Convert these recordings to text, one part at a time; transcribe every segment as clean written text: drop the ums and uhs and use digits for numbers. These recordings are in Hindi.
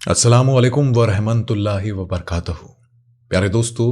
अस्सलामु अलैकुम व रहमतुल्लाहि व बरकातहू। प्यारे दोस्तों,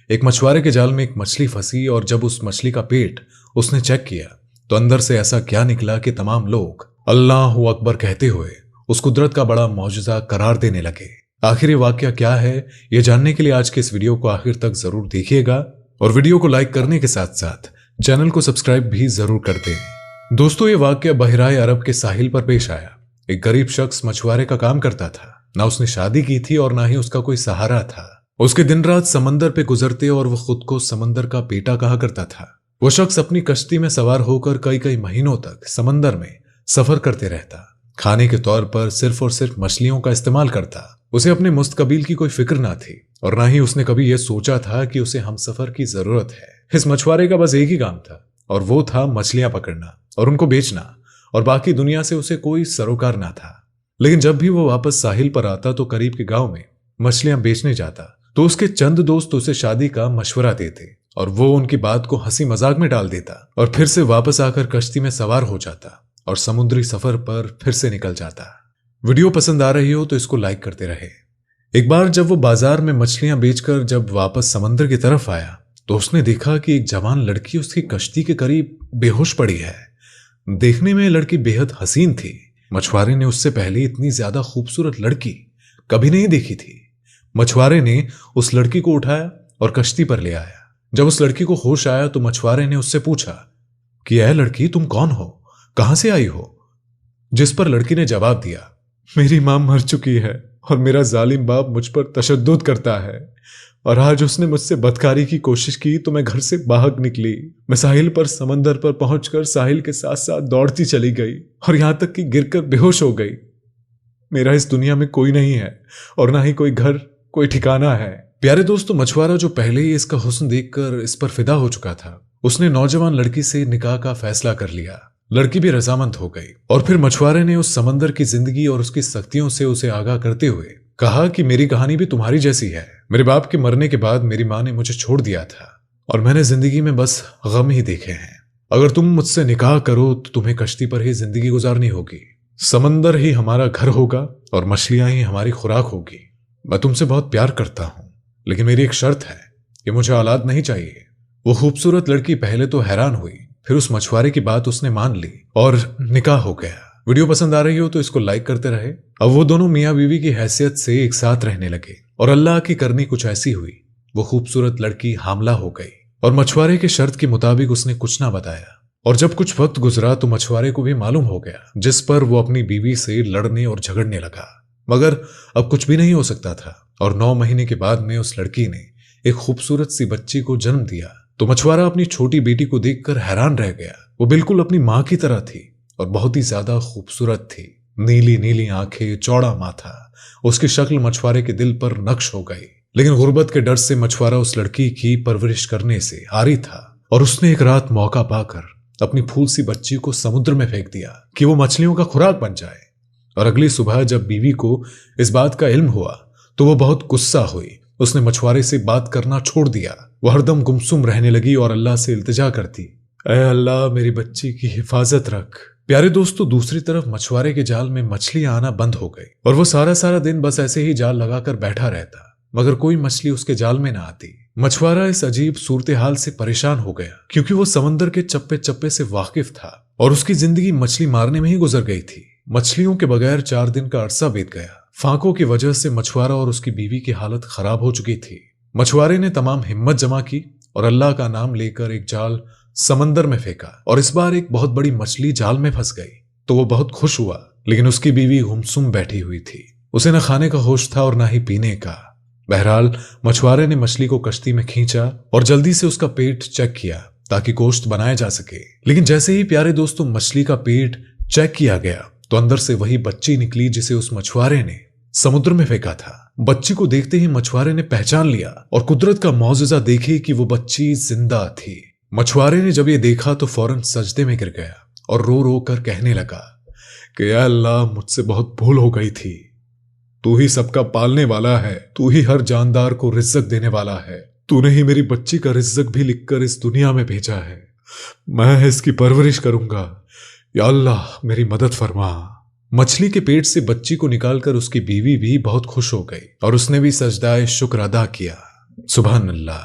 एक मछुआरे के जाल में एक मछली फंसी और जब उस मछली का पेट उसने चेक किया तो अंदर से ऐसा क्या निकला कि तमाम लोग अल्लाहु अकबर कहते हुए उस कुदरत का बड़ा मौजज़ा करार देने लगे। आखिर ये वाकया क्या है, ये जानने के लिए आज के इस वीडियो को आखिर तक जरूर देखिएगा और वीडियो को लाइक करने के साथ साथ चैनल को सब्सक्राइब भी जरूर कर दें। दोस्तों, ये वाकया बहराए अरब के साहिल पर पेश आया। एक गरीब शख्स मछुआरे का काम करता था। ना उसने शादी की थी और ना ही उसका कोई सहारा था। उसके दिन रात समंदर पे गुजरते और वो खुद को समंदर का बेटा कहा करता था। वो शख्स अपनी कश्ती में सवार होकर कई कई महीनों तक समंदर में सफर करते रहता। खाने के तौर पर सिर्फ और सिर्फ मछलियों का इस्तेमाल करता। उसे अपने मुस्तकबिल की कोई फिक्र ना थी और ना ही उसने कभी यह सोचा था कि उसे हमसफर की जरूरत है। इस मछुआरे का बस एक ही काम था और वो था मछलियां पकड़ना और उनको बेचना, और बाकी दुनिया से उसे कोई सरोकार ना था। लेकिन जब भी वो वापस साहिल पर आता तो करीब के गांव में मछलियां बेचने जाता तो उसके चंद दोस्त उसे शादी का मशवरा देते और वो उनकी बात को हंसी मजाक में डाल देता और फिर से वापस आकर कश्ती में सवार हो जाता और समुद्री सफर पर फिर से निकल जाता। वीडियो पसंद आ रही हो तो इसको लाइक करते रहे। एक बार जब वो बाजार में मछलियां बेचकर जब वापस समंदर की तरफ आया तो उसने देखा कि एक जवान लड़की उसकी कश्ती के करीब बेहोश पड़ी है। देखने में लड़की बेहद हसीन थी। मछुआरे ने उससे पहले इतनी ज्यादा खूबसूरत लड़की कभी नहीं देखी थी। मछुआरे ने उस लड़की को उठाया और कश्ती पर ले आया। जब उस लड़की को होश आया तो मछुआरे ने उससे पूछा कि यह लड़की, तुम कौन हो, कहां से आई हो? जिस पर लड़की ने जवाब दिया, मेरी मां मर चुकी है और मेरा जालिम बाप मुझ पर तशद्दुद करता है और आज उसने मुझसे बदकारी की कोशिश की तो मैं घर से भाग निकली। मैं साहिल पर समंदर पर पहुंचकर साहिल के साथ साथ दौड़ती चली गई और यहां तक कि गिरकर बेहोश हो गई। मेरा इस दुनिया में कोई नहीं है और ना ही कोई घर, कोई ठिकाना है। प्यारे दोस्तों, मछुआरा जो पहले ही इसका हुस्न देखकर इस पर फिदा हो चुका था, उसने नौजवान लड़की से निकाह का फैसला कर लिया। लड़की भी रजामंद हो गई और फिर मछुआरे ने उस समंदर की जिंदगी और उसकी सख्तियों से उसे आगाह करते हुए कहा कि मेरी कहानी भी तुम्हारी जैसी है। मेरे बाप के मरने के बाद मेरी मां ने मुझे छोड़ दिया था और मैंने जिंदगी में बस गम ही देखे हैं। अगर तुम मुझसे निकाह करो तो तुम्हें कश्ती पर ही जिंदगी गुजारनी होगी। समंदर ही हमारा घर होगा और मछलियां ही हमारी खुराक होगी। मैं तुमसे बहुत प्यार करता हूं, लेकिन मेरी एक शर्त है कि मुझे औलाद नहीं चाहिए। वो खूबसूरत लड़की पहले तो हैरान हुई, फिर उस मछुआरे की बात उसने मान ली और निकाह हो गया। वीडियो पसंद आ रही हो तो इसको लाइक करते रहे। अब वो दोनों मियाँ बीवी की हैसियत से एक साथ रहने लगे और अल्लाह की करनी कुछ ऐसी हुई, वो खूबसूरत लड़की हामला हो गई और मछुआरे के शर्त के मुताबिक उसने कुछ ना बताया। और जब कुछ वक्त गुजरा तो मछुआरे को भी मालूम हो गया, जिस पर वो अपनी बीवी से लड़ने और झगड़ने लगा। मगर अब कुछ भी नहीं हो सकता था और 9 महीने के बाद में उस लड़की ने एक खूबसूरत सी बच्ची को जन्म दिया। तो मछुआरा अपनी छोटी बेटी को देखकर हैरान रह गया। वो बिल्कुल अपनी मां की तरह थी और बहुत ही ज्यादा खूबसूरत थी। नीली नीली आंखें, चौड़ा माथा, उसकी शक्ल मछुआरे के दिल पर नक्श हो गई। लेकिन गुर्बत के डर से मछुआरा उस लड़की की परवरिश करने से आरी था और उसने एक रात मौका पाकर अपनी फूल सी बच्ची को समुद्र में फेंक दिया कि वो मछलियों का खुराक बन जाए। और अगली सुबह जब बीवी को इस बात का इल्म हुआ तो वो बहुत गुस्सा हुई। उसने मछुआरे से बात करना छोड़ दिया। वो हरदम गुमसुम रहने लगी और अल्लाह से इल्तिजा करती, ऐ अल्लाह, मेरी बच्ची की हिफाजत रख। प्यारे दोस्तों, दूसरी तरफ मछुआरे के जाल में मछलियां आना बंद हो गई और वो सारा सारा दिन बस ऐसे ही जाल लगाकर बैठा रहता, मगर कोई मछली उसके जाल में ना आती। मछुआरा इस अजीब सूरत हाल से परेशान हो गया क्योंकि वो समंदर के चप्पे चप्पे से वाकिफ था और उसकी जिंदगी मछली मारने में ही गुजर गई थी। मछलियों के बगैर 4 दिन का अरसा बीत गया। फांकों की वजह से मछुआरा और उसकी बीवी की हालत खराब हो चुकी थी। मछुआरे ने तमाम हिम्मत जमा की और अल्लाह का नाम लेकर एक जाल समंदर में फेंका और इस बार एक बहुत बड़ी मछली जाल में फंस गई। तो वो बहुत खुश हुआ, लेकिन उसकी बीवी गुमसुम बैठी हुई थी। उसे न खाने का होश था और ना ही पीने का। बहरहाल मछुआरे ने मछली को कश्ती में खींचा और जल्दी से उसका पेट चेक किया ताकि गोश्त बनाया जा सके। लेकिन जैसे ही प्यारे दोस्तों मछली का पेट चेक किया गया तो अंदर से वही बच्ची निकली जिसे उस मछुआरे ने समुद्र में फेंका था। बच्ची को देखते ही मछुआरे ने पहचान लिया और कुदरत का मौजज़ा देखे कि वो बच्ची जिंदा थी। मछुआरे ने जब ये देखा तो फौरन सजदे में गिर गया और रो रो कर कहने लगा कि या अल्लाह, मुझसे बहुत भूल हो गई थी। तू ही सबका पालने वाला है, तू ही हर जानदार को रिज़्क़ देने वाला है। तूने ही मेरी बच्ची का रिज़्क़ भी लिखकर इस दुनिया में भेजा है। मैं इसकी परवरिश करूंगा। या अल्लाह, मेरी मदद फरमा। मछली के पेट से बच्ची को निकालकर उसकी बीवी भी बहुत खुश हो गई और उसने भी सजदाए शुक्र अदा किया। सुभान अल्लाह।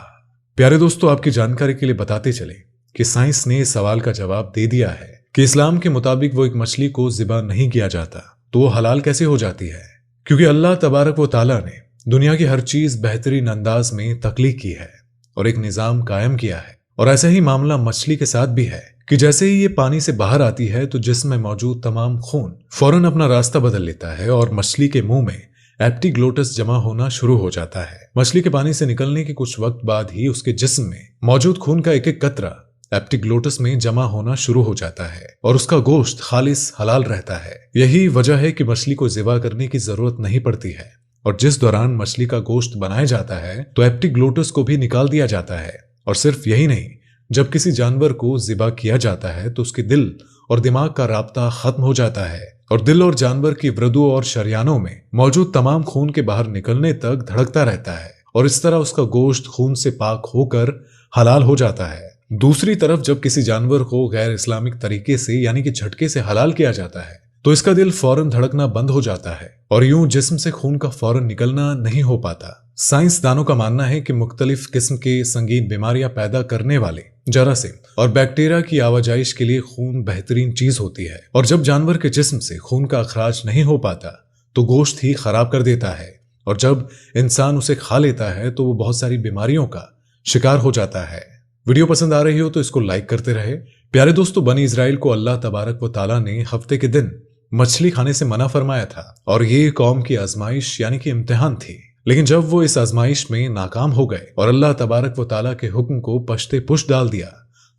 प्यारे दोस्तों, आपकी जानकारी के लिए बताते चले कि साइंस ने इस सवाल का जवाब दे दिया है कि इस्लाम के मुताबिक वो एक मछली को ज़िबा नहीं किया जाता तो वो हलाल कैसे हो जाती है, क्योंकि अल्लाह तबारक व तआला ने दुनिया की हर चीज बेहतरीन अंदाज में तख्लीक की है और एक निजाम कायम किया है। और ऐसा ही मामला मछली के साथ भी है कि जैसे ही ये पानी से बाहर आती है तो जिस्म में मौजूद तमाम खून फौरन अपना रास्ता बदल लेता है और मछली के मुंह में एप्टिग्लोटस जमा होना शुरू हो जाता है। मछली के पानी से निकलने के कुछ वक्त बाद ही उसके जिस्म में मौजूद खून का एक एक कतरा एप्टिग्लोटस में जमा होना शुरू हो जाता है और उसका गोश्त खालिस हलाल रहता है। यही वजह है कि मछली को ज़िबा करने की जरूरत नहीं पड़ती है और जिस दौरान मछली का गोश्त बनाया जाता है तो एप्टिग्लोटस को भी निकाल दिया जाता है। और सिर्फ यही नहीं, जब किसी जानवर को ज़िबा किया जाता है तो उसके दिल और दिमाग का राब्ता खत्म हो जाता है और दिल और जानवर की वृद्धों और शरियानों में मौजूद तमाम खून के बाहर निकलने तक धड़कता रहता है और इस तरह उसका गोश्त खून से पाक होकर हलाल हो जाता है। दूसरी तरफ जब किसी जानवर को गैर इस्लामिक तरीके से यानी कि झटके से हलाल किया जाता है तो इसका दिल फौरन धड़कना बंद हो जाता है और यूं जिस्म से खून का फौरन निकलना नहीं हो पाता। साइंसदानों का मानना है कि मुख्तलिफ किस्म के संगीन बीमारियां पैदा करने वाले जरासीम और बैक्टीरिया की आवाजाइश के लिए खून बेहतरीन चीज होती है और जब जानवर के जिस्म से खून का अखराज नहीं हो पाता तो गोश्त ही खराब कर देता है और जब इंसान उसे खा लेता है तो वो बहुत सारी बीमारियों का शिकार हो जाता है। वीडियो पसंद आ रही हो तो इसको लाइक करते रहे। प्यारे दोस्तों, बनी इजराइल को अल्लाह तबारक व ताला ने हफ्ते के दिन मछली खाने से मना फरमाया था और ये कौम की आजमाइश यानी कि इम्तिहान थी। लेकिन जब वो इस आजमाइश में नाकाम हो गए और अल्लाह तबारक व ताला के हुक्म को पश्ते पुश डाल दिया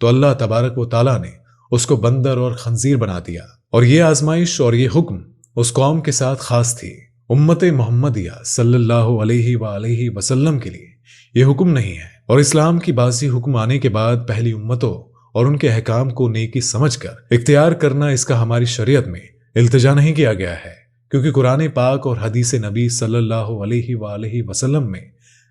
तो अल्लाह तबारक व ताला ने उसको बंदर और खंजीर बना दिया। और ये आजमाइश और ये हुक्म उस कौम के साथ खास थी। उम्मत मोहम्मदिया सल्लल्लाहु अलैहि वसल्लम के लिए ये हुक्म नहीं है। और इस्लाम की बाजी हुक्म आने के बाद पहली उम्मतों और उनके अहकाम को नेकी समझकर इख्तियार करना, इसका हमारी शरीयत में इल्तिजा नहीं किया गया है, क्योंकि कुरान पाक और हदीस नबी सल्लल्लाहु अलैहि वसल्लम में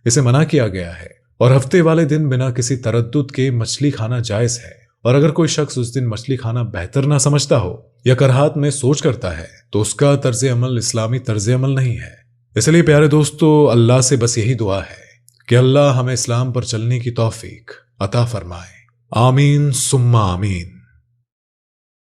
इसे मना किया गया है। और हफ्ते वाले दिन बिना किसी तरद्दुद के मछली खाना जायज है। और अगर कोई शख्स उस दिन मछली खाना बेहतर ना समझता हो या करहात में सोच करता है तो उसका तर्ज अमल इस्लामी तर्ज अमल नहीं है। इसलिए प्यारे दोस्तों, अल्लाह से बस यही दुआ है कि अल्लाह हमें इस्लाम पर चलने की तौफीक अता फरमाए। आमीन सुम्मा आमीन।